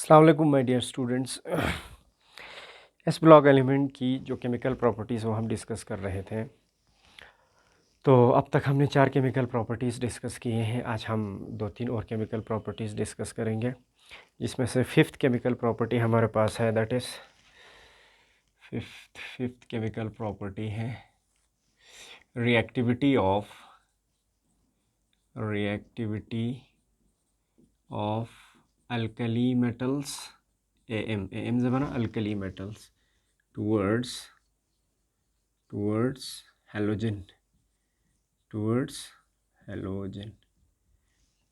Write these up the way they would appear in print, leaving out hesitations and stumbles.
अस्सलाम वालेकुम my dear students. S block element की जो केमिकल प्रॉपर्टीज़ वो हम डिस्कस कर रहे थे। तो अब तक हमने 4 केमिकल प्रॉपर्टीज़ डिस्कस किए हैं। आज हम 2-3 और केमिकल प्रॉपर्टीज़ डिस्कस करेंगे, जिसमें से फिफ्थ केमिकल प्रॉपर्टी हमारे पास है, that is fifth chemical property है रिएक्टिविटी ऑफ अल्कली मेटल्स एम ज़बाना अल्कली मेटल्स towards halogen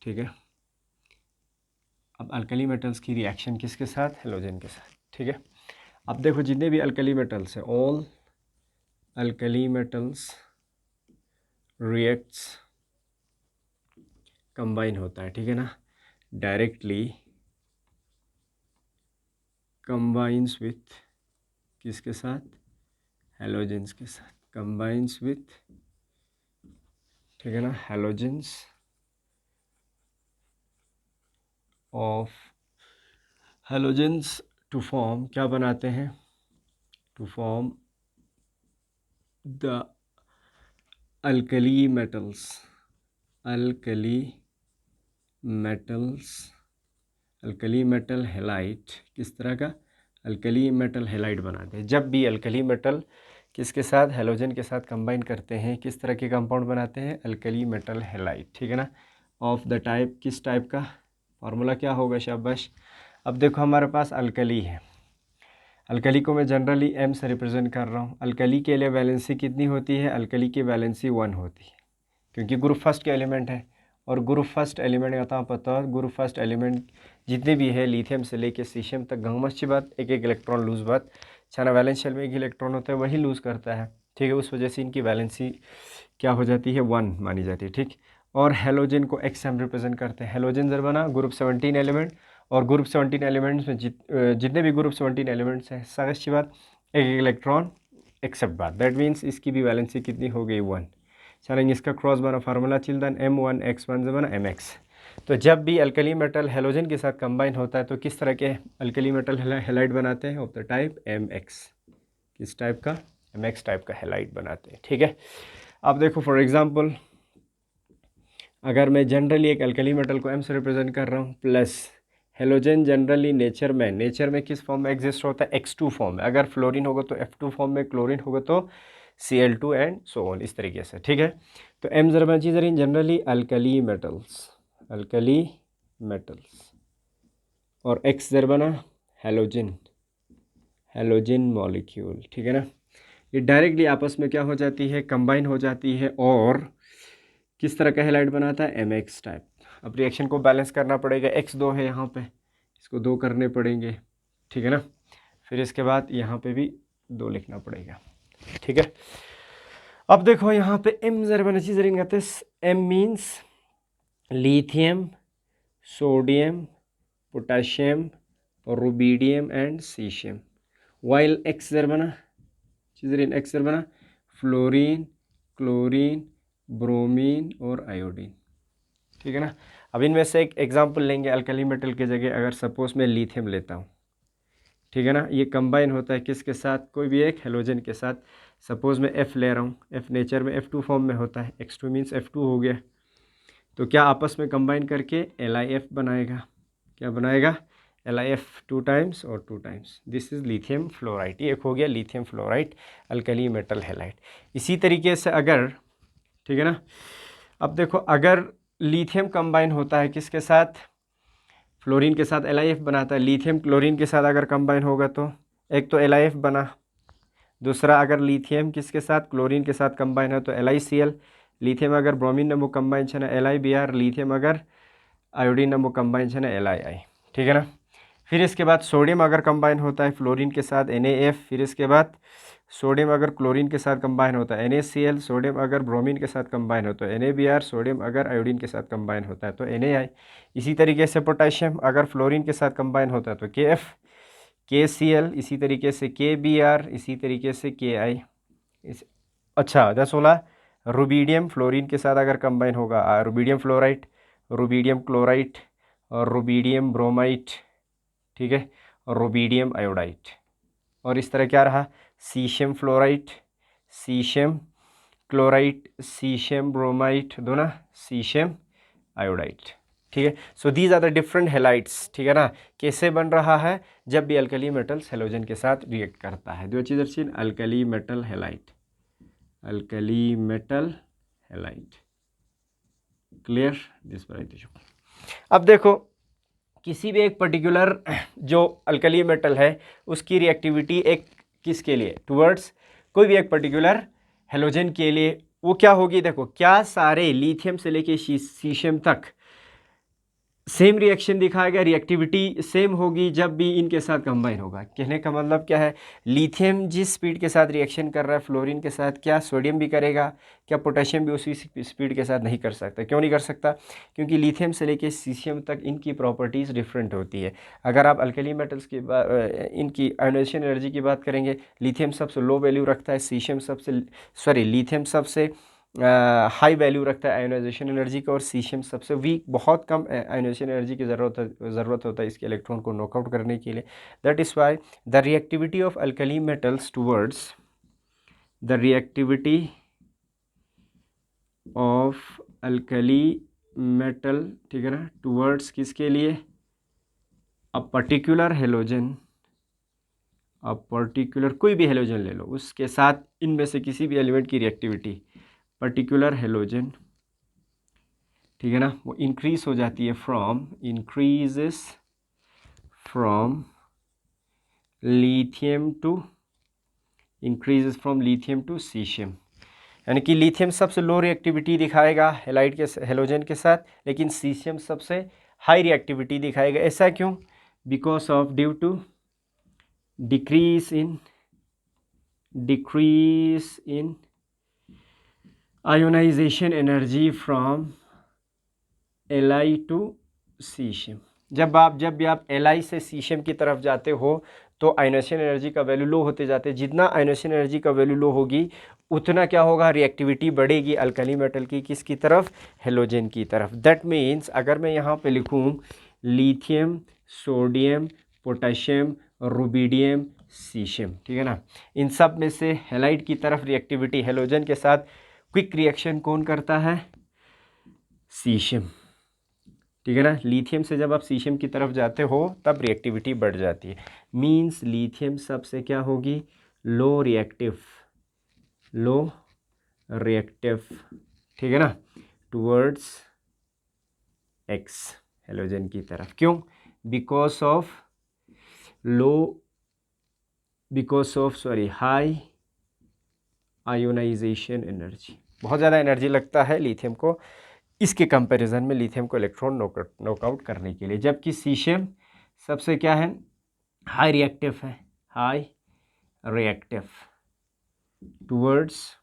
ठीक है। अब अल्कली मेटल्स की रिएक्शन किसके साथ? हेलोजन के साथ। ठीक है, अब देखो जितने भी अल्कली मेटल्स हैं, all alkali metals reacts combine होता है, ठीक है ना, डायरेक्टली कंबाइंस विथ किसके साथ? हेलोजेंस के साथ कंबाइंस विथ, ठीक है ना, halogens of halogens to form क्या बनाते हैं? To form the alkali metals alkali metal halide. किस तरह का? अल्कली मेटल हेलाइट बनाते हैं। जब भी अल्कली मेटल किसके साथ? हेलोजन के साथ कंबाइन करते हैं, किस तरह के कंपाउंड बनाते हैं? अल्कली मेटल हेलाइट, ठीक है ना। ऑफ द टाइप, किस टाइप का? फार्मूला क्या होगा? शाबाश। अब देखो हमारे पास अल्कली है, अल्कली को मैं जनरली एम से रिप्रेजेंट कर रहा हूँ। अल्कली के लिए वैलेंसी कितनी होती है? अल्कली की वैलेंसी 1 होती है, क्योंकि ग्रुप फर्स्ट के एलिमेंट है। और ग्रुप फर्स्ट एलिमेंट का पता है, ग्रुप फर्स्ट एलिमेंट जितने भी है लिथियम से लेके सीशियम तक गंगमच्छी बात, एक इलेक्ट्रॉन लूज बात, छाना वैलेंस शेल में एक इलेक्ट्रॉन होता है, वही लूज़ करता है, ठीक है। उस वजह से इनकी वैलेंसी क्या हो जाती है? 1 मानी जाती है, ठीक। और हेलोजन को एक्स से हम रिप्रेजेंट करते हैं। हेलोजन जर बना ग्रुप 17 एलिमेंट, और ग्रुप 17 एलिमेंट्स में जितने भी ग्रुप 17 एलिमेंट्स हैं, सारी बात एक इलेक्ट्रॉन एक्सेप्ट बात, दैट मीन्स इसकी भी वैलेंसी कितनी हो गई? 1। चलेंगे इसका क्रॉस बना फार्मूला चिल्ड्रन M1X1 बना MX। तो जब भी अल्कली मेटल हेलोजन के साथ कंबाइन होता है तो किस तरह के अल्कली मेटल हेलाइड बनाते हैं? Of the type MX। किस टाइप का? MX टाइप का हेलाइड बनाते हैं, ठीक है। अब देखो फॉर एग्जांपल, अगर मैं जनरली एक अल्कली मेटल को M से रिप्रेजेंट कर रहा हूँ, प्लस हेलोजन जनरली नेचर में किस फॉर्म में एग्जिस्ट होता है? X2 फॉर्म में। अगर फ्लोरीन होगा तो F2 फॉर्म में, क्लोरीन होगा तो Cl2 एंड सो ऑन, इस तरीके से, ठीक है। तो M ज़रा चीज़ जनरली अल्कली मेटल्स और X ज़र बना हेलोजन मॉलिक्यूल, ठीक है ना। ये डायरेक्टली आपस में क्या हो जाती है? कंबाइन हो जाती है, और किस तरह का हेलाइड बनाता है? MX type. अब रिएक्शन को बैलेंस करना पड़ेगा, X2 है यहाँ पे, इसको 2 करने पड़ेंगे, ठीक है ना। फिर इसके बाद यहाँ पे भी 2 लिखना पड़ेगा, ठीक है। अब देखो यहाँ पे M ज़रा चीज़ कहते हैं, M means lithium, sodium, potassium, rubidium and caesium, while X ज़रा X ज़रा फ्लोरीन, क्लोरीन, ब्रोमीन और आयोडीन, ठीक है ना। अब इनमें से एक एग्जांपल लेंगे अल्कली मेटल की जगह। अगर सपोज मैं लिथियम लेता हूँ, ठीक है ना, ये कंबाइन होता है किसके साथ? कोई भी एक हेलोजन के साथ। सपोज मैं F ले रहा हूँ, F नेचर में F2 फॉर्म में होता है, X2 मीन्स F2 हो गया। तो क्या आपस में कंबाइन करके LiF बनाएगा? क्या बनाएगा? LiF 2 टाइम्स और 2 times. This is lithium fluoride. ये एक हो गया lithium fluoride alkali metal halide. इसी तरीके से अगर, ठीक है ना, अब देखो अगर लिथियम कंबाइन होता है किसके साथ? फ्लोरीन के साथ LiF बनाता है। लिथियम क्लोरीन के साथ अगर कंबाइन होगा तो एक तो LiF बना, दूसरा अगर लिथियम किसके साथ? क्लोरीन के साथ कंबाइन है तो LiCl। लिथियम अगर ब्रोमीन नंबर कंबाइन है ना LiBr। लिथियम अगर आयोडीन नंबर कंबाइन है ना LiI, ठीक है ना। फिर इसके बाद सोडियम अगर कंबाइन होता है फ्लोरीन के साथ NaF। फिर इसके बाद सोडियम अगर क्लोरीन के साथ कंबाइन होता है NaCl। सोडियम अगर ब्रोमीन के साथ कंबाइन होता है NaBr। सोडियम अगर आयोडीन के साथ कंबाइन होता है तो NaI। इसी तरीके से पोटेशियम अगर फ्लोरीन के साथ कंबाइन होता है तो Kf, KCl, इसी तरीके से KBr, इसी तरीके से KI। अच्छा 10-16 रुबिडियम फ्लोरीन के साथ अगर कंबाइन होगा, रुबिडियम फ्लोराइड, रुबिडियम क्लोराइड और रुबिडियम ब्रोमाइड, ठीक है, रुबिडियम आयोडाइड। और इस तरह क्या रहा, caesium fluoride, caesium chloride, caesium bromide, दो ना, सीशियम आयोडाइड। ठीक है, so these are the different halides. ठीक है ना, कैसे बन रहा है, जब भी अल्कली मेटल्स हेलोजन के साथ रिएक्ट करता है। दो चीज़ अच्छी, alkali metal halide, alkali metal halide, clear this पर। अब देखो, किसी भी एक पर्टिकुलर जो अल्कली मेटल है उसकी रिएक्टिविटी एक किसके लिए, टुवर्ड्स कोई भी एक पर्टिकुलर हेलोजन के लिए, वो क्या होगी, देखो क्या सारे लिथियम से लेके सीशियम तक सेम रिएक्शन दिखाएगा, रिएक्टिविटी सेम होगी जब भी इनके साथ कंबाइन होगा। कहने का मतलब क्या है, लिथियम जिस स्पीड के साथ रिएक्शन कर रहा है फ्लोरीन के साथ, क्या सोडियम भी करेगा, क्या पोटेशियम भी उसी स्पीड के साथ नहीं कर सकता। क्यों नहीं कर सकता, क्योंकि लिथियम से लेके सीशियम तक इनकी प्रॉपर्टीज़ डिफरेंट होती है। अगर आप अल्कली मेटल्स की इनकी आयोनाइजेशन एनर्जी की बात करेंगे, लिथियम सबसे लो वैल्यू रखता है, लिथियम सबसे हाई वैल्यू रखता है आयोनाइजेशन एनर्जी का, और सीशियम सबसे वीक, बहुत कम आयोनाइजेशन एनर्जी की ज़रूरत होता है इसके इलेक्ट्रॉन को नॉकआउट करने के लिए। That is why the reactivity of alkali metals towards the reactivity of alkali metal, ठीक है ना, टूवर्ड्स किसके लिए, a particular halogen, a particular कोई भी हेलोजन ले लो, उसके साथ इनमें से किसी भी एलिमेंट की रिएक्टिविटी पर्टिकुलर हेलोजन, ठीक है ना, वो इंक्रीज हो जाती है increases from lithium to caesium. यानी कि लिथियम सबसे लो रिएक्टिविटी दिखाएगा हेलाइड के हेलोजन के साथ, लेकिन सीशियम सबसे हाई रिएक्टिविटी दिखाएगा। ऐसा क्यों, because of due to decrease in ionisation energy from Li to caesium. जब भी आप Li से सीशियम की तरफ जाते हो तो आयोनाइजेशन एनर्जी का वैल्यू लो होते जाते हैं। जितना आयोनाइजेशन एनर्जी का वैल्यू लो होगी उतना क्या होगा, रिएक्टिविटी बढ़ेगी अल्कली मेटल की, किसकी तरफ, हेलोजन की तरफ। दैट मीन्स अगर मैं यहाँ पे लिखूँ lithium, sodium, potassium, rubidium, caesium, ठीक है ना, इन सब में से हेलाइड की तरफ रिएक्टिविटी हेलोजन के साथ क्विक रिएक्शन कौन करता है, सीशियम, ठीक है ना। लिथियम से जब आप सीशियम की तरफ जाते हो तब रिएक्टिविटी बढ़ जाती है। मींस लिथियम सबसे क्या होगी, लो रिएक्टिव, ठीक है ना, टुवर्ड्स एक्स हेलोजन की तरफ। क्यों, because of high ionisation energy, बहुत ज़्यादा एनर्जी लगता है लिथियम को इसके कंपैरिजन में, लिथियम को इलेक्ट्रॉन नॉकआउट करने के लिए। जबकि सीशियम सबसे क्या है, high reactive towards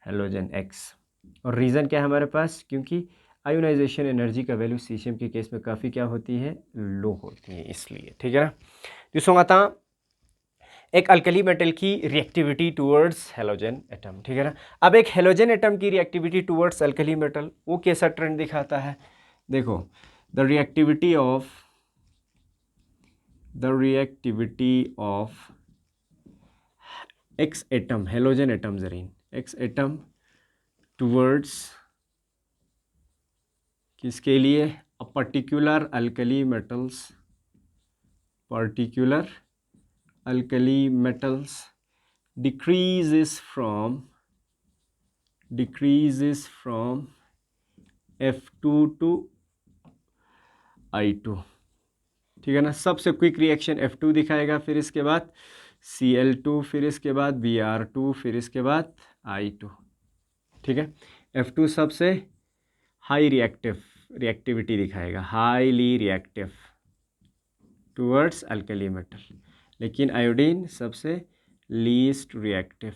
halogen x. और रीज़न क्या है हमारे पास, क्योंकि आयोनाइजेशन एनर्जी का वैल्यू सीशियम के केस में काफ़ी क्या होती है, लो होती है, इसलिए, ठीक है ना। तो आता एक अल्कली मेटल की रिएक्टिविटी टूवर्ड्स हेलोजन एटम, ठीक है ना। अब एक हेलोजन एटम की रिएक्टिविटी टूवर्ड्स अल्कली मेटल, वो कैसा ट्रेंड दिखाता है, देखो, the reactivity of x atom, halogen atom Zareen, x atom towards किसके लिए, a particular alkali metals decreases from F2 to I2, ठीक है ना। सबसे क्विक रिएक्शन F2 दिखाएगा, फिर इसके बाद Cl2, फिर इसके बाद Br2, फिर इसके बाद I2, ठीक है। F2 सबसे हाई रिएक्टिविटी दिखाएगा, highly reactive towards alkali metal, लेकिन आयोडीन सबसे least reactive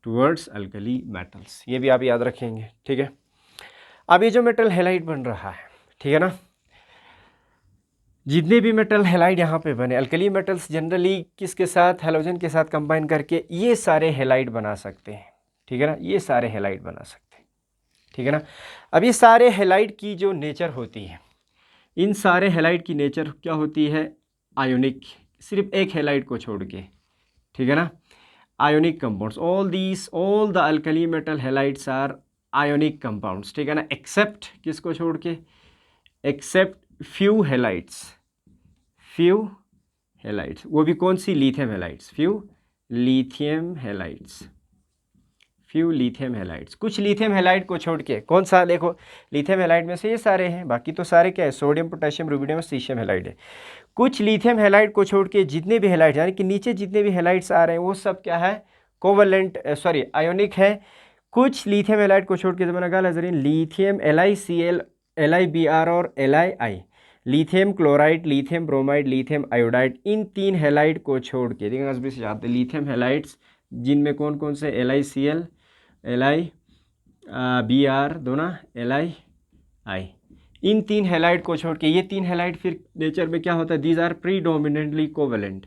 towards alkali metals. ये भी आप याद रखेंगे, ठीक है। अब ये जो मेटल हेलाइड बन रहा है, ठीक है ना, जितने भी मेटल हेलाइड यहाँ पे बने, अल्कली मेटल्स जनरली किसके साथ, हेलोजन के साथ कंबाइन करके ये सारे हेलाइड बना सकते हैं, ठीक है ना, ये सारे हेलाइड बना सकते हैं। ठीक है ना। अब ये सारे हैलाइड की जो नेचर होती है, इन सारे हैलाइड की नेचर क्या होती है, आयोनिक, सिर्फ एक हैलाइड को छोड़ के, ठीक है ना। Ionic compounds, all the alkali metal halides are ionic compounds, ठीक है ना, एक्सेप्ट किसको छोड़ के, एक्सेप्ट फ्यू हैलाइड्स, वो भी कौन सी, lithium halides, few lithium halides, कुछ लिथियम हैलाइड को छोड़ के, कौन सा, देखो लिथियम हैलाइड में से ये सारे हैं, बाकी तो सारे क्या है, sodium potassium rubidium caesium halide है। कुछ लिथियम हैलाइड को छोड़ के जितने भी हैलाइड, यानी कि नीचे जितने भी हैलाइड्स आ रहे हैं वो सब क्या है, कोवलेंट, आयोनिक है। कुछ लिथियम हैलाइड को छोड़ के जमाना गाल हजरीन, लिथियम LiCl, LiBr और Li, lithium chloride, lithium bromide, lithium iodide, इन 3 हैलाइड को छोड़ के, देखिए लिथियम हैलाइड्स जिनमें कौन कौन से, LiCl, LiBr दोनों, Li, इन 3 हैलाइड को छोड़ के, ये 3 हैलाइड फिर नेचर में क्या होता है, these are predominantly covalent,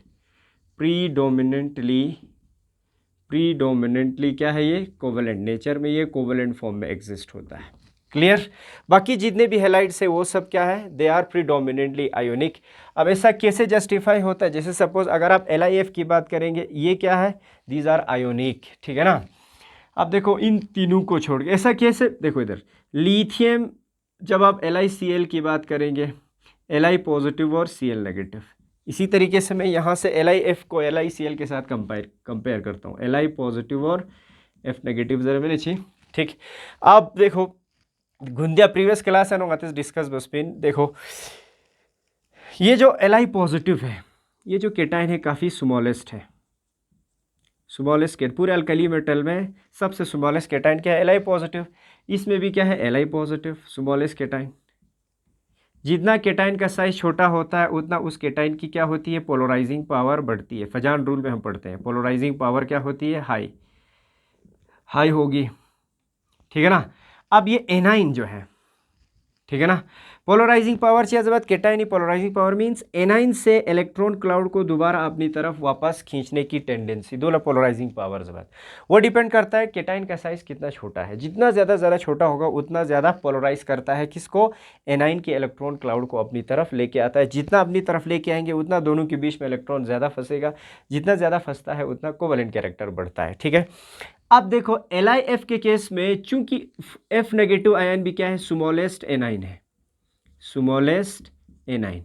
predominantly क्या है ये, कोवेलेंट, नेचर में ये कोवेलेंट फॉर्म में एग्जिस्ट होता है। क्लियर। बाकी जितने भी हैलाइड्स है वो सब क्या है, दे आर प्रीडोमिनेंटली आयोनिक। अब ऐसा कैसे जस्टिफाई होता है, जैसे सपोज अगर आप LiF की बात करेंगे, ये क्या है, दीज आर आयोनिक, ठीक है ना। अब देखो इन तीनों को छोड़ के ऐसा कैसे, देखो इधर लिथियम, जब आप LiCl की बात करेंगे, Li पॉजिटिव और Cl नेगेटिव, इसी तरीके से मैं यहाँ से LiF को LiCl के साथ कंपेयर करता हूँ, Li पॉजिटिव और F नेगेटिव, जरा मैंने छी, ठीक। अब देखो गुंदिया प्रीवियस क्लास है डिस्कस बसपिन, देखो ये जो Li पॉजिटिव है, ये जो केटाइन है काफ़ी स्मॉलेस्ट है, स्मॉलेस्ट पूरे अल्कली मेटल में सबसे स्मॉलेस्ट केटाइन क्या है, Li पॉजिटिव, इसमें भी क्या है, Li पॉजिटिव स्मॉलेस्ट केटाइन। जितना केटाइन का साइज छोटा होता है उतना उस केटाइन की क्या होती है, पोलराइजिंग पावर बढ़ती है। फजान रूल में हम पढ़ते हैं पोलराइजिंग पावर क्या होती है, हाई होगी, ठीक है ना। अब ये एनाइन जो है, ठीक है ना, पोलराइजिंग पावर से जब cation, polarising power means anion से इलेक्ट्रॉन क्लाउड को दोबारा अपनी तरफ वापस खींचने की टेंडेंसी, दो पोलराइजिंग पावर जब वो डिपेंड करता है केटाइन का साइज कितना छोटा है, जितना ज़्यादा छोटा होगा उतना ज़्यादा पोलराइज करता है किसको, एनाइन के इलेक्ट्रॉन क्लाउड को अपनी तरफ लेके आता है। जितना अपनी तरफ लेके आएंगे उतना दोनों के बीच में इलेक्ट्रॉन ज़्यादा फंसेगा, जितना ज़्यादा फंसता है उतना कोवेलेंट कैरेक्टर बढ़ता है, ठीक है। अब देखो LiF के केस में चूंकि F नेगेटिव आयन भी क्या है, स्मॉलेस्ट एनाइन है, स्मॉलेस्ट एनाइन।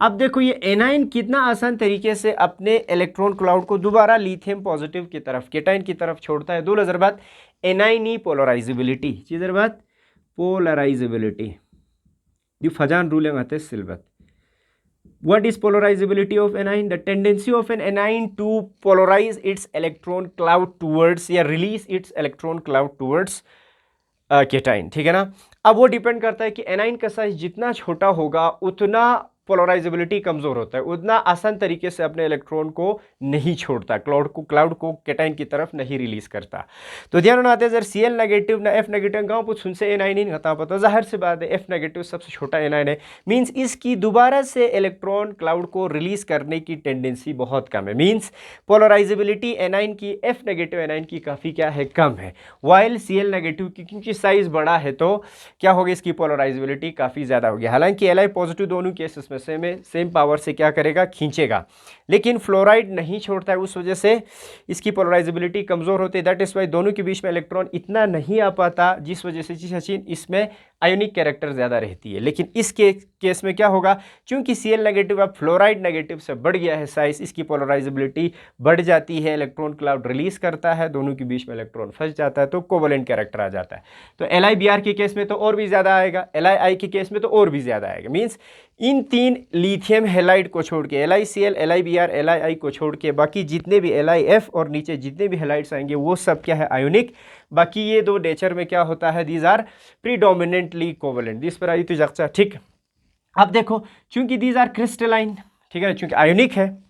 अब देखो ये एनाइन कितना आसान तरीके से अपने इलेक्ट्रॉन क्लाउड को दोबारा लिथियम पॉजिटिव की तरफ, केटाइन की तरफ छोड़ता है। दो नजर बात एनाइनी पोलराइजेबिलिटी, चीजर बात पोलराइजेबिलिटी, जो फजान रूल है सिल्बत। What is polarizability of anion? The tendency of an anion to polarize its electron cloud towards या release its electron cloud towards cation, ठीक है ना। अब वो डिपेंड करता है कि एनाइन का साइज जितना छोटा होगा उतना पोलराइजेबिलिटी कमजोर होता है, उतना आसान तरीके से अपने इलेक्ट्रॉन को नहीं छोड़ता, क्लाउड को केटाइन की तरफ नहीं रिलीज करता। तो ध्यान आते हैं Cl नेगेटिव ना F नेगेटिव गाँव कुछ सुनसे एनाइन नहीं होता पता, जाहिर सी बात है F नेगेटिव सबसे छोटा एनाइन है, मीन्स इसकी दोबारा से इलेक्ट्रॉन क्लाउड को रिलीज करने की टेंडेंसी बहुत कम है, मीन्स पोलराइजेबिलिटी एनाइन की, F नेगेटिव एनाइन की काफ़ी क्या है, कम है। वाइल Cl नेगेटिव की क्योंकि साइज बड़ा है तो क्या होगी, इसकी पोलराइजेबिलिटी काफ़ी ज़्यादा होगी। हालांकि Li पॉजिटिव दोनों केसेस में सेम पावर से क्या करेगा, खींचेगा, लेकिन फ्लोराइड नहीं छोड़ता है, उस वजह से इसकी पोलराइजेबिलिटी कमजोर होती है। दैट इज वाई दोनों के बीच में इलेक्ट्रॉन इतना नहीं आ पाता, जिस वजह से सचिन इसमें आयोनिक कैरेक्टर ज़्यादा रहती है। लेकिन इस केस में क्या होगा, चूंकि Cl नेगेटिव अब फ्लोराइड नेगेटिव से बढ़ गया है साइज, इसकी पोलराइजेबिलिटी बढ़ जाती है, इलेक्ट्रॉन क्लाउड रिलीज करता है, दोनों के बीच में इलेक्ट्रॉन फंस जाता है, तो कोवेलेंट कैरेक्टर आ जाता है। तो LiBr के केस में तो और भी ज़्यादा आएगा, Li के केस में तो और भी ज़्यादा आएगा। मीन्स इन 3 लिथियम हैलाइड को छोड़ के, LiCl, LiBr, Li को छोड़ के बाकी जितने भी LiF और नीचे जितने भी हैलाइड्स आएंगे वो सब क्या है, आयोनिक। बाकी ये दो नेचर में क्या होता है, these are predominantly covalent, this पर आई तो जगचा, ठीक। अब देखो चूंकि दीज आर क्रिस्टलाइन, ठीक है, चूंकि आयोनिक है,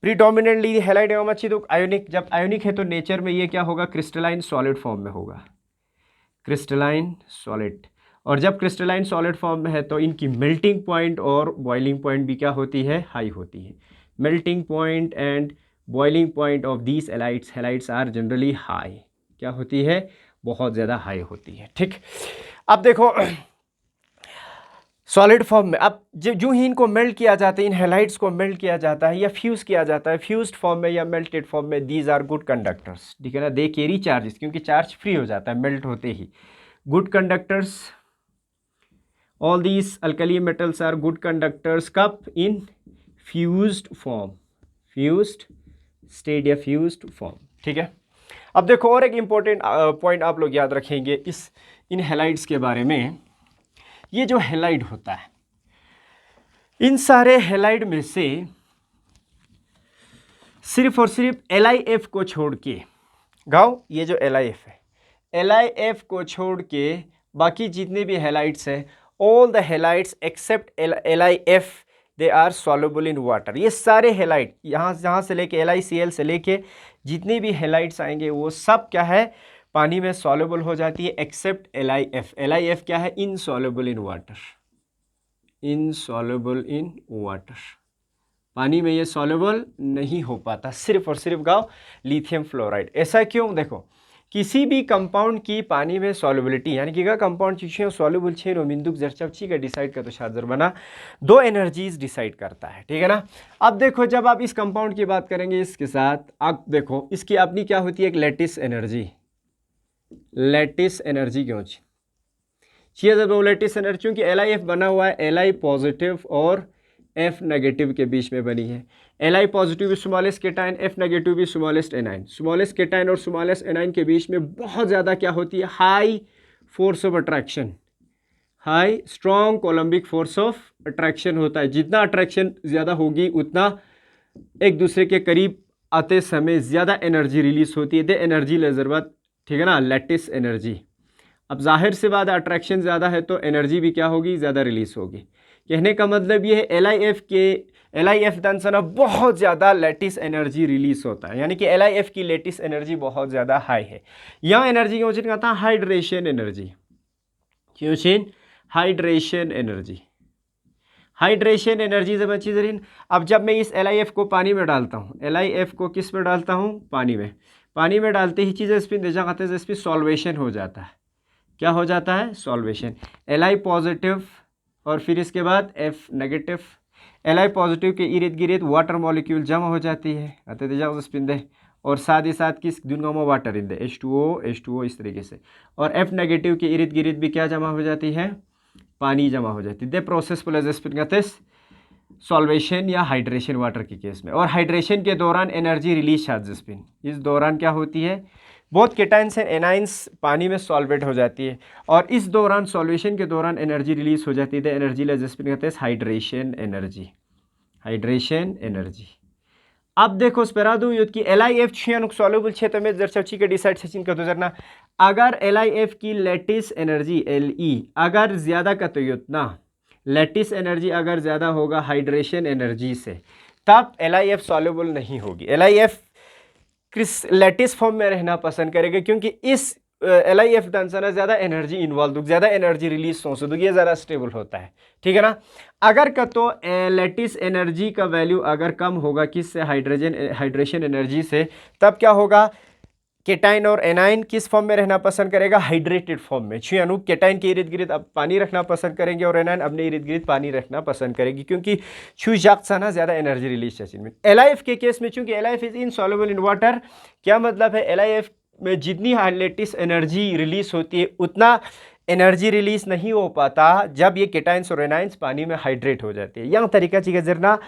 प्रीडोमिनेंटली हैलाइड एवं अच्छी, तो आयोनिक, जब आयोनिक है तो नेचर में ये क्या होगा, क्रिस्टलाइन सॉलिड फॉर्म में होगा, क्रिस्टलाइन सॉलिड। और जब क्रिस्टलाइन सॉलिड फॉर्म में है तो इनकी मेल्टिंग पॉइंट और बॉइलिंग पॉइंट भी क्या होती है, हाई होती है। Melting point and boiling point of these halides are generally high, क्या होती है, बहुत ज़्यादा हाई होती है। ठीक, अब देखो सॉलिड फॉर्म में, अब जो ही इनको मेल्ट किया जाता है, इन हैलाइड्स को मेल्ट किया जाता है या फ्यूज़ किया जाता है, फ्यूज्ड फॉर्म में या मेल्टेड फॉर्म में, दीज आर गुड कंडक्टर्स। ठीक है ना, दे कैरी चार्जेस, क्योंकि चार्ज फ्री हो जाता है मेल्ट होते ही। Good conductors, all these alkali metals are good conductors कब, in fused form, fused state या फ्यूज्ड फॉर्म। ठीक है, अब देखो और एक इम्पोर्टेंट पॉइंट आप लोग याद रखेंगे इन हैलाइड्स के बारे में। ये जो हैलाइड होता है, इन सारे हैलाइड में से सिर्फ और सिर्फ LiF को छोड़ के, गाओ ये जो LiF है, LiF को छोड़ के बाकी जितने भी हैलाइड्स हैं, all the halides except LiF they are soluble in water. ये सारे हैलाइड यहाँ से लेके LiCl से लेके जितने भी हैलाइड्स आएंगे वो सब क्या है, पानी में सॉल्युबल हो जाती है, एक्सेप्ट LiF। LiF क्या है, insoluble in water, insoluble in water, पानी में ये सॉल्युबल नहीं हो पाता, सिर्फ और सिर्फ गाओ लिथियम फ्लोराइड। ऐसा क्यों, देखो किसी भी कंपाउंड की पानी में सॉल्युबिलिटी, यानी कि कंपाउंड चीज़ें सॉल्युबल छे नो मिंदुक जरचवची का डिसाइड कर तो शादर बना दो एनर्जीज डिसाइड करता है। ठीक है ना, अब देखो जब आप इस कंपाउंड की बात करेंगे इसके साथ, आप देखो इसकी अपनी क्या होती है, एक लैटिस एनर्जी, लैटिस एनर्जी क्यों चाहिए, जब वो लैटिस एनर्जी, क्योंकि LiF बना हुआ है Li पॉजिटिव और F नेगेटिव के बीच में बनी है। Li positive smallest cation, F negative भी स्मॉलेस्ट एनाइन, स्मॉलेस्ट केटाइन और स्मॉलेस्ट एनाइन के बीच में बहुत ज़्यादा क्या होती है, high force of attraction, high strong coulombic force of attraction होता है। जितना अट्रैक्शन ज़्यादा होगी उतना एक दूसरे के करीब आते समय ज़्यादा एनर्जी रिलीज होती है, दे एनर्जी लेजरबाद। ठीक है ना, लैटिस एनर्जी। अब जाहिर से बात अट्रैक्शन ज़्यादा है तो एनर्जी भी क्या होगी, ज़्यादा रिलीज होगी। कहने का मतलब ये है LiF दंसना बहुत ज़्यादा लैटिस एनर्जी रिलीज होता है, यानी कि LiF की लैटिस एनर्जी बहुत ज़्यादा हाई है। यहाँ एनर्जी क्यों चीन कहता है, हाइड्रेशन एनर्जी, क्यों चीन, हाइड्रेशन एनर्जी, हाइड्रेशन एनर्जी जब अच्छी जरीन। अब जब मैं इस LiF को पानी में डालता हूँ, LiF को किस में डालता हूँ, पानी में, पानी में डालते ही चीज़ें स्पिन दे जाते हैं, स्पिन सॉल्वेशन हो जाता है, क्या हो जाता है, सॉल्वेशन। Li पॉजिटिव और फिर इसके बाद F नेगेटिव, Li पॉजिटिव के इर्द गिर्द वाटर मॉलिक्यूल जमा हो जाती है, आते दे जाओ स्पिन दे, और साथ ही साथ किस दुनिया में वाटर इन दे, H2O इस तरीके से, और F नेगेटिव के इर्द गिर्द भी क्या जमा हो जाती है, पानी जमा हो जाती है। दे प्रोसेस प्लस स्पिन कहते सॉल्वेशन या हाइड्रेशन वाटर के केस में। और हाइड्रेशन के दौरान एनर्जी रिलीज चार्ज स्पिन, इस दौरान क्या होती है, बहुत केटाइंस एंड एनाइंस पानी में सॉल्वेट हो जाती है, और इस दौरान सॉल्वेशन के दौरान एनर्जी रिलीज हो जाती है, एनर्जी लेजस्पिन कहते हैं हाइड्रेशन एनर्जी, हाइड्रेशन एनर्जी। अब देखो स्पेरादू युद्ध की LiF छियानुक सॉल्युबल क्षेत्र में जरचवची के डिसाइड सचिन का गुजरना, अगर LiF की लैटिस एनर्जी Le अगर ज़्यादा का तो युद्ध लैटिस एनर्जी अगर ज़्यादा होगा हाइड्रेशन एनर्जी से, तब LiF सॉल्युबल नहीं होगी, LiF लैटिस फॉर्म में रहना पसंद करेगा, क्योंकि इस LiF डांसना ज़्यादा एनर्जी इन्वॉल्व, ज़्यादा एनर्जी रिलीज हो सो ये ज़्यादा स्टेबल होता है। ठीक है ना, अगर का तो लैटिस एनर्जी का वैल्यू अगर कम होगा किससे, हाइड्रेशन एनर्जी से, तब क्या होगा, केटाइन और एनाइन किस फॉर्म में रहना पसंद करेगा, हाइड्रेटेड फॉर्म में। छुयानु केटाइन के इर्द गिर्द अब पानी रखना पसंद करेंगे और एनाइन अपने इर्द गिर्द पानी रखना पसंद करेगी, क्योंकि छू जाना ज़्यादा एनर्जी रिलीज चाहिए में। LiF के केस में चूंकि LiF is insoluble in water, क्या मतलब है, LiF में जितनी लैटिस एनर्जी रिलीज होती है उतना एनर्जी रिलीज नहीं हो पाता जब ये केटाइंस और एनाइंस पानी में हाइड्रेट हो जाती है। यह तरीका चाहिए जरना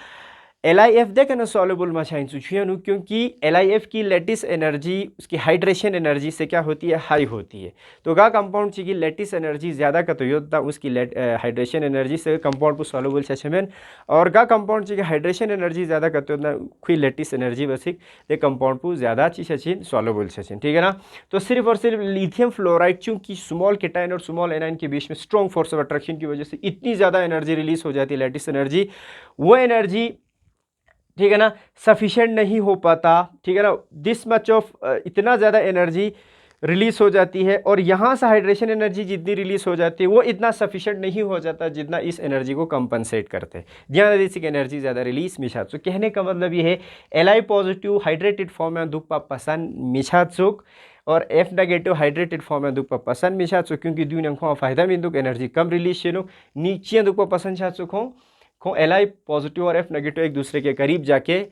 LiF देखे ना सॉल्युबल मशाइन सुछियनु, क्योंकि LiF की लैटिस एनर्जी उसकी हाइड्रेशन एनर्जी से क्या होती है, हाई होती है। तो गा कंपाउंड की लैटिस एनर्जी ज़्यादा का तो योद्धा उसकी हाइड्रेशन एनर्जी से कंपाउंड को सॉल्युबल छमेन, और गा कंपाउंड की हाइड्रेशन एनर्जी ज़्यादा का तो खुई लैटिस एनर्जी बसिक ये कंपाउंड को ज़्यादा चीज छीन सॉल्युबल छीन। ठीक है ना, तो सिर्फ और सिर्फ लिथियम फ्लोराइड चूँकि स्मॉल केटाइन और स्मॉल एनाइन के बीच में स्ट्रॉन्ग फोर्स ऑफ अट्रैक्शन की वजह से इतनी ज़्यादा एनर्जी रिलीज हो जाती है लैटिस एनर्जी, वो एनर्जी ठीक है ना सफिशेंट नहीं हो पाता। ठीक है ना, दिस मच ऑफ इतना ज़्यादा एनर्जी रिलीज हो जाती है, और यहाँ से हाइड्रेशन एनर्जी जितनी रिलीज हो जाती है वो इतना सफिशेंट नहीं हो जाता जितना इस एनर्जी को कंपनसेट करते हैं। ध्यान देसी एनर्जी ज़्यादा रिलीज मिछा चुक। कहने का मतलब ये है Li पॉजिटिव हाइड्रेटेड फॉर्म में दुख पसंद मिछा चुक और F नेगेटिव हाइड्रेटेड फॉर्म में दुख पसंद में छाचो क्योंकि दून अंखों फायदा में दुख एनर्जी कम रिलीज शेनो नीचे दुख पसंद छाचो खो Li पॉजिटिव और F नेगेटिव एक दूसरे के करीब जाके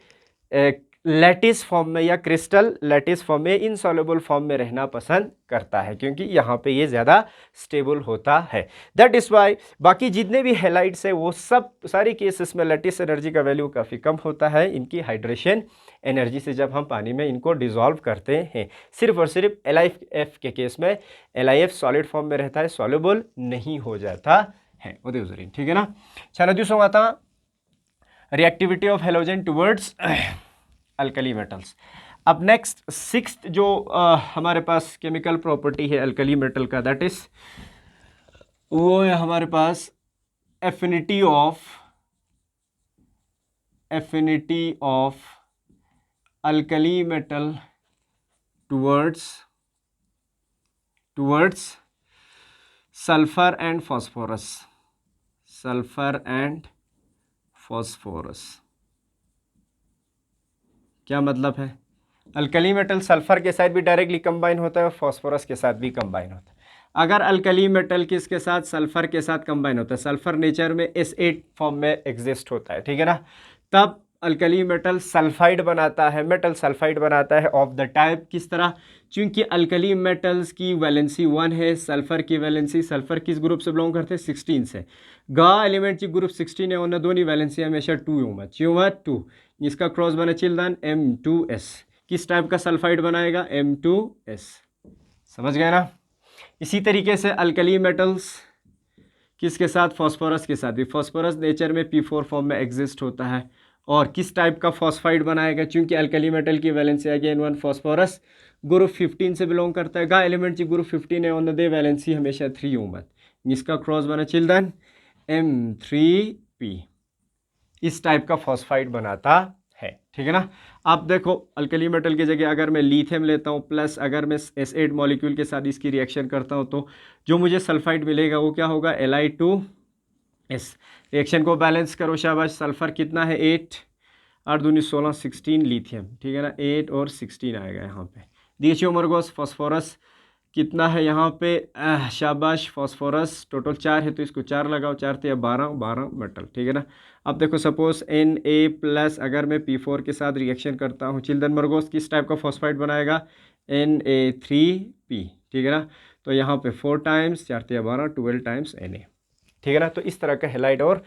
लैटिस फॉर्म में या क्रिस्टल लैटिस फॉर्म में इनसॉल्युबल फॉर्म में रहना पसंद करता है क्योंकि यहाँ पे ये ज़्यादा स्टेबल होता है। दैट इज़ वाई बाकी जितने भी हैलाइड्स है वो सब सारी केसेस में लैटिस एनर्जी का वैल्यू काफ़ी कम होता है इनकी हाइड्रेशन एनर्जी से जब हम पानी में इनको डिज़ोल्व करते हैं। सिर्फ और सिर्फ LiF के केस में LiF सॉलिड फॉर्म में रहता है, सॉल्युबल नहीं हो जाता है। ठीक है ना। चलो दूसरा आता reactivity of halogen towards alkali metals. अब नेक्स्ट सिक्स्थ जो हमारे पास केमिकल प्रॉपर्टी है अल्कली मेटल का दैट इज वो है हमारे पास affinity of alkali metal towards sulphur and phosphorus. क्या मतलब है? अल्कली मेटल सल्फर के साथ भी डायरेक्टली कंबाइन होता है और फॉस्फोरस के साथ भी कंबाइन होता है। अगर अल्कली मेटल किसके साथ? सल्फर के साथ कंबाइन होता है। सल्फर नेचर में S8 फॉर्म में एग्जिस्ट होता है, ठीक है ना। तब अल्कली मेटल सल्फाइड बनाता है, मेटल सल्फाइड बनाता है ऑफ द टाइप किस तरह? चूंकि अल्कली मेटल्स की वैलेंसी 1 है, सल्फर की वैलेंसी, सल्फर किस ग्रुप से बिलोंग करते हैं? 16 से। गा एलिमेंट की ग्रुप 16 है और दोनों वैलेंसी हमेशा 2 इसका क्रॉस बना चिल्ड्रन M2S। किस टाइप का सल्फाइड बनाएगा? M2S। समझ गए ना। इसी तरीके से अल्कली मेटल्स किसके साथ? फॉस्फोरस के साथ भी। फॉस्फोरस नेचर में P4 फॉर्म में एग्जिस्ट होता है और किस टाइप का फॉस्फाइड बनाएगा? चूंकि अल्कली मेटल की वैलेंसी अगेन 1, फॉस्फोरस ग्रुप 15 से बिलोंग करता है। गा एलिमेंट की ग्रुप 15 है और दे वैलेंसी हमेशा 3 इसका क्रॉस बना चिल्ड्रन M3P। इस टाइप का फॉस्फाइड बनाता है, ठीक है ना। अब देखो अल्कली मेटल की जगह अगर मैं लिथियम लेता हूँ प्लस अगर मैं S8 मॉलिक्यूल के साथ इसकी रिएक्शन करता हूँ तो जो मुझे सल्फाइड मिलेगा वो क्या होगा? Li2S। रिएक्शन को बैलेंस करो शाबाश। सल्फर कितना है? 8, 8 दूनी 16, 16 लिथियम, ठीक है ना। 8 और 16 आएगा यहाँ पे। देखिए मरगोस फॉस्फोरस कितना है यहाँ पे? शाबाश। फॉस्फोरस टोटल 4 है तो इसको 4 लगाओ, 4 तो 12 मेटल, ठीक है ना। अब देखो सपोज Na प्लस अगर मैं P4 के साथ रिएक्शन करता हूँ चिल्ड्रन मरगोस किस टाइप का फॉस्फाइड बनाएगा? Na3P, ठीक है ना। तो यहाँ पे 4 टाइम्स 4 तो 12 टाइम्स Na, ठीक है ना। तो इस तरह का हेलाइड और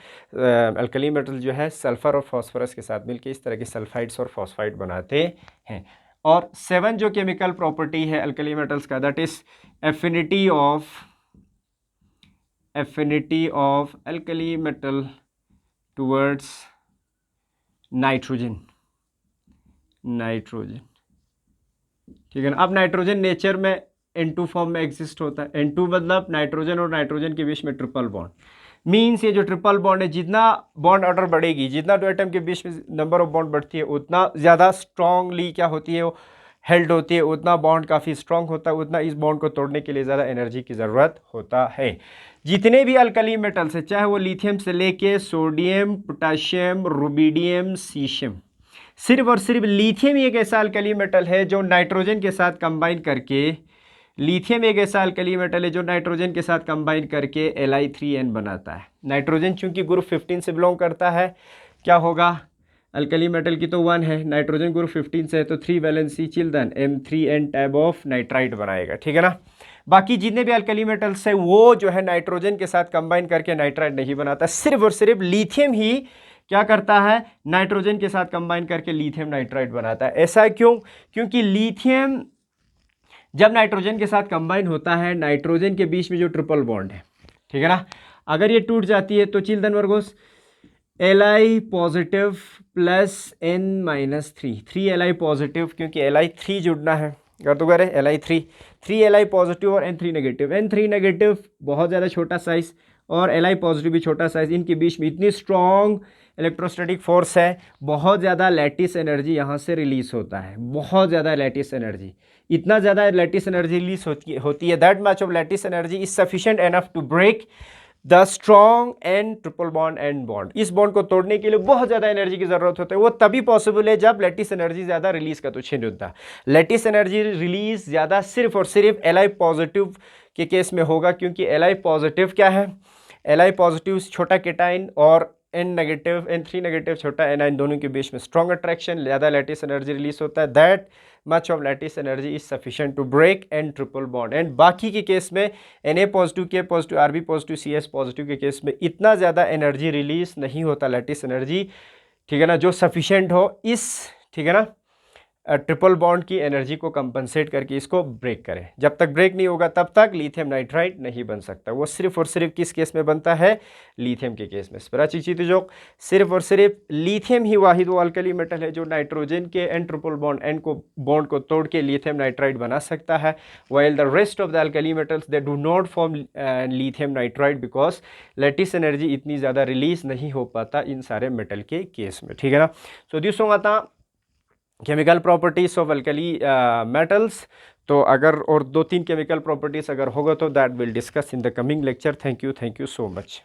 अल्कली मेटल जो है सल्फर और फॉस्फोरस के साथ मिलकर इस तरह के सल्फाइड्स और फॉस्फाइड बनाते हैं। और 7 जो केमिकल प्रॉपर्टी है अल्कली मेटल्स का that is affinity of alkali metal towards nitrogen, ठीक है ना। अब नाइट्रोजन नेचर में N2 फॉर्म में एग्जिस्ट होता है। N2 मतलब नाइट्रोजन और नाइट्रोजन के बीच में ट्रिपल बॉन्ड। मीन्स ये जो ट्रिपल बॉन्ड है जितना बॉन्ड ऑर्डर बढ़ेगी, जितना दो एटम के बीच में नंबर ऑफ बॉन्ड बढ़ती है उतना ज़्यादा स्ट्रांगली क्या होती है वो हेल्ड होती है, उतना बॉन्ड काफ़ी स्ट्रांग होता है, उतना इस बॉन्ड को तोड़ने के लिए ज़्यादा एनर्जी की ज़रूरत होता है। जितने भी अल्कली मेटल्स है चाहे वो लिथियम से लेके सोडियम, पोटाशियम, रुबिडियम, सीशियम, सिर्फ और सिर्फ लिथियम एक ऐसा अल्कली मेटल है जो नाइट्रोजन के साथ कंबाइन करके Li3n बनाता है। नाइट्रोजन चूंकि ग्रुप 15 से बिलोंग करता है क्या होगा? अल्कली मेटल की तो 1 है, नाइट्रोजन ग्रुप 15 से है तो 3 valency children M3n type of nitride बनाएगा, ठीक है ना। बाकी जितने भी अल्कली मेटल्स है वो जो है नाइट्रोजन के साथ कंबाइन करके नाइट्राइड नहीं बनाता, सिर्फ और सिर्फ लिथियम ही क्या करता है? नाइट्रोजन के साथ कंबाइन करके लिथियम नाइट्राइड बनाता है। ऐसा क्यों? क्योंकि लिथियम जब नाइट्रोजन के साथ कंबाइन होता है, नाइट्रोजन के बीच में जो ट्रिपल बॉन्ड है, ठीक है ना, अगर ये टूट जाती है तो children Virgo's Li positive plus N-3, 3 Li positive क्योंकि Li3 जुड़ना है, कर तो करे Li3, 3 Li पॉजिटिव और N3 नेगेटिव। N3 नेगेटिव बहुत ज़्यादा छोटा साइज़ और Li पॉजिटिव भी छोटा साइज़, इनके बीच में इतनी स्ट्रॉन्ग इलेक्ट्रोस्टैटिक फोर्स है, बहुत ज़्यादा लैटिस एनर्जी यहाँ से रिलीज होता है, बहुत ज़्यादा लैटिस एनर्जी, इतना ज़्यादा लैटिस एनर्जी रिलीज होती है that much of lattice energy is sufficient enough to break the strong and triple bond and bond, इस बॉन्ड को तोड़ने के लिए बहुत ज़्यादा एनर्जी की ज़रूरत होती है। वो तभी पॉसिबल है जब लैटिस एनर्जी ज़्यादा रिलीज का तो छीन होता है। लैटिस एनर्जी रिलीज ज़्यादा सिर्फ और सिर्फ Li पॉजिटिव के केस में होगा, क्योंकि Li पॉजिटिव क्या है, Li पॉजिटिव छोटा केटाइन और N नेगेटिव N3 नेगेटिव छोटा एनाइन दोनों के बीच में स्ट्रॉन्ग अट्रैक्शन, ज़्यादा लैटिस एनर्जी रिलीज होता है। That much of lattice energy is sufficient to break and triple bond. And बाकी के केस में Na positive, K positive, Rb positive, Cs positive के केस में इतना ज़्यादा एनर्जी रिलीज नहीं होता लैटिस एनर्जी, ठीक है ना, जो सफिशिएंट हो इस, ठीक है ना, ट्रिपल बॉन्ड की एनर्जी को कंपनसेट करके इसको ब्रेक करें। जब तक ब्रेक नहीं होगा तब तक लिथियम नाइट्राइड नहीं बन सकता। वो सिर्फ और सिर्फ किस केस में बनता है, लिथियम के केस में। स्पराची चीज़ जो सिर्फ और सिर्फ लिथियम ही वाहिद वो अल्कली मेटल है जो नाइट्रोजन के एन ट्रिपल बॉन्ड को तोड़ के लिथियम नाइट्राइड बना सकता है, while the rest of the alkali metals they do not form lithium nitride because lattice energy इतनी ज़्यादा रिलीज नहीं हो पाता इन सारे मेटल के केस में, ठीक है ना। सो दिस होगा chemical properties of alkali metals. तो अगर और 2-3 केमिकल प्रॉपर्टीज अगर होगा तो that will discuss in the coming lecture. Thank you so much.